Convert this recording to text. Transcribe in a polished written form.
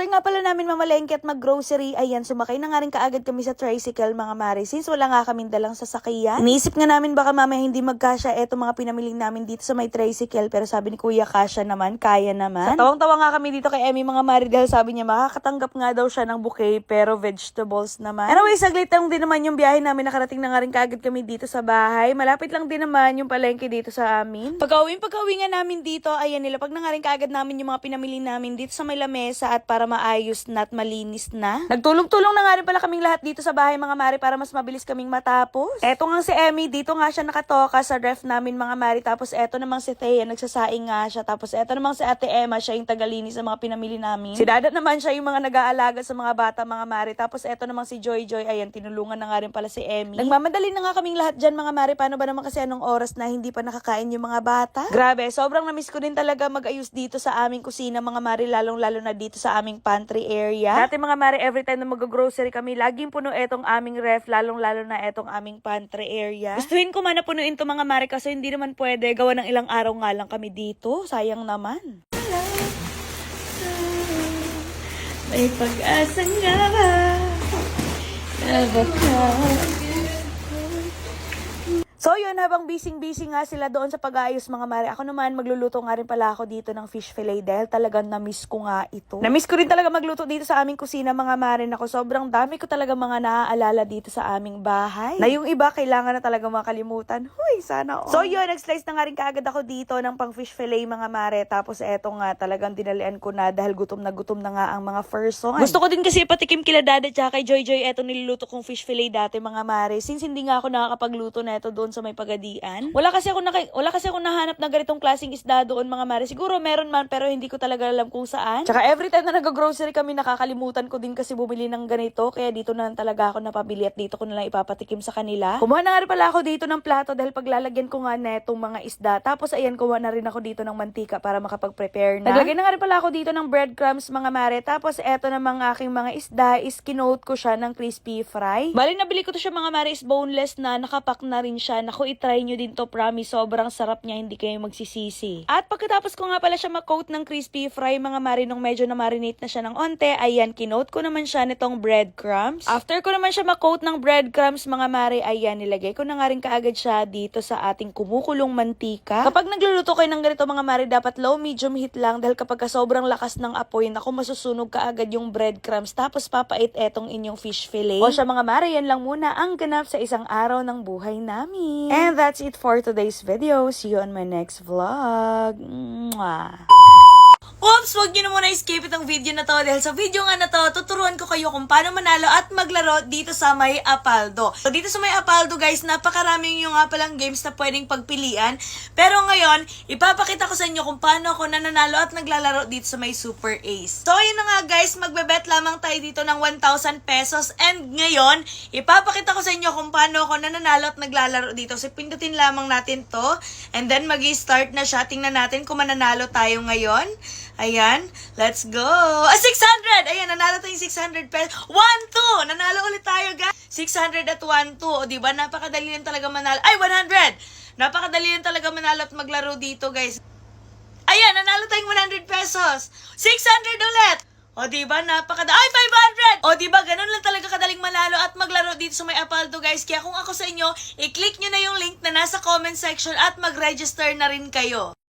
after nga pala namin mamalengke at mag-grocery, ayan, sumakay na nga rin kaagad kami sa tricycle mga mare. Since wala nga kaming dalang sasakyan. Iniisip nga namin baka mamaya hindi magkasya eto mga pinamiling namin dito sa may tricycle. Pero sabi ni Kuya, kasya naman, kaya naman. Sa tawang-tawa nga kami dito kay Emmy mga mare dahil sabi niya makakatanggap nga daw siya ng bouquet pero vegetables naman. Anyway, saglit lang din naman yung biyahe namin. Nakarating na nga rin kaagad kami dito sa bahay. Malapit lang din naman yung palengke dito sa amin. Pag-uwi nga namin dito, ayan, nilapag na nga rin kaagad namin yung mga pinamili namin dito sa may lamesa at para maayos na at malinis na. Nagtulong-tulong na nga rin pala kaming lahat dito sa bahay mga mare para mas mabilis kaming matapos. Eto nga si Emmy, dito nga siya nakatoka sa ref namin mga mare. Tapos eto namang si Thea, nagsasaing nga siya. Tapos eto namang si Ate Emma, siya yung tagalinis sa mga pinamili namin. Si Dada naman siya yung mga nag-aalaga sa mga bata mga mare. Tapos eto namang si Joy, ayan, tinulungan na nga rin pala si Emmy. Nagmamadali na nga kaming lahat dyan mga mare. Paano ba naman kasi anong oras na hindi pa nakakain yung mga bata? Grabe, sobrang namiss ko din talaga mag-ayos dito sa aming kusina mga mare, lalong-lalo na dito sa aming pantry area. Dati mga mare, every time na mag-grocery kami, laging puno etong aming ref, lalong-lalo na etong aming pantry area. Gustuhin ko man na punuin to mga mare kasi hindi naman pwede, gawa ng ilang araw nga lang kami dito. Sayang naman. May pag-asa nga na baka. So yun, habang busy nga sila doon sa pag-aayos mga mare, ako naman magluluto nga rin pala ako dito ng fish fillet dahil talagang na-miss ko nga ito. Na-miss ko rin talaga magluto dito sa aming kusina mga mare. Ako sobrang dami ko talaga mga naaalala dito sa aming bahay. Na yung iba kailangan na talaga makalimutan. Huy, sana all. So yun, nag-slice na nga rin kaagad ako dito ng pang fish fillet mga mare. Tapos eto nga talagang dinalian ko na dahil gutom na nga ang mga person. Gusto ko din kasi patikim kila Dada tsaka kay Joy, eto niluluto kong fish fillet dati mga mare. Since hindi nga ako nakakapagluto na ito doon sa may Pagadian. Wala kasi ako nahanap na ganitong klaseng isda doon mga mare. Siguro meron man pero hindi ko talaga alam kung saan. Tsaka every time na nag-grocery kami, nakakalimutan ko din kasi bumili ng ganito. Kaya dito na lang talaga ako napabili at dito ko na lang ipapatikim sa kanila. Kumuha na nga rin pala ako dito ng plato dahil paglalagyan ko nga netong mga isda. Tapos ayan, kumuha na rin ako dito ng mantika para makapag-prepare na. Naglagay na nga rin pala ako dito ng breadcrumbs mga mare. Tapos eto namang aking mga isda is kinoat ko siya ng crispy fry. Bali nabili ko to siya mga mare is boneless na, nakapack na rin siya. Naku, try nyo din to, promise, sobrang sarap niya, hindi kayo magsisisi. At pagkatapos ko nga pala siya mag-coat ng crispy fry mga mare, nung medyo na-marinate na siya ng onte, ayan, kinoat ko naman siya nitong breadcrumbs. After ko naman siya mag-coat ng breadcrumbs mga mare, ayan, nilagay ko na nga rin kaagad siya dito sa ating kumukulong mantika. Kapag nagluluto kayo ng ganito mga mare, dapat low medium heat lang dahil kapag sobrang lakas ng apoy, naku, masusunog kaagad yung breadcrumbs tapos papait etong inyong fish fillet. O siya mga mare, yan lang muna ang ganap sa isang araw ng buhay namin. And that's it for today's video. See you on my next vlog. Mwah! Oops! Huwag nyo na muna skip itong video na to dahil sa video nga na to, tuturuan ko kayo kung paano manalo at maglaro dito sa may Apaldo. So dito sa may Apaldo guys, napakaraming yung nga palang games na pwedeng pagpilian. Pero ngayon, ipapakita ko sa inyo kung paano ako nananalo at naglalaro dito sa may Super Ace. So yun na nga guys, magbebet lamang tayo dito ng 1,000 pesos. And ngayon, ipapakita ko sa inyo kung paano ako nananalo at naglalaro dito. So pindutin lamang natin to. And then mag-i-start na siya. Tingnan natin kung mananalo tayo ngayon. Ayan, let's go. 600! Ayan, nanalo tayong 600 pesos. 1-2! Nanalo ulit tayo, guys. 600 at 1-2. O, diba? Napakadali lang talaga manalo. Ay, 100! Napakadali lang talaga manalo at maglaro dito, guys. Ayan, nanalo tayong 100 pesos. 600 ulit! O, diba? Ay, 500! O, diba? Ganun lang talaga kadaling manalo at maglaro dito sa may Apaldo, guys. Kaya kung ako sa inyo, i-click nyo na yung link na nasa comment section at mag-register na rin kayo.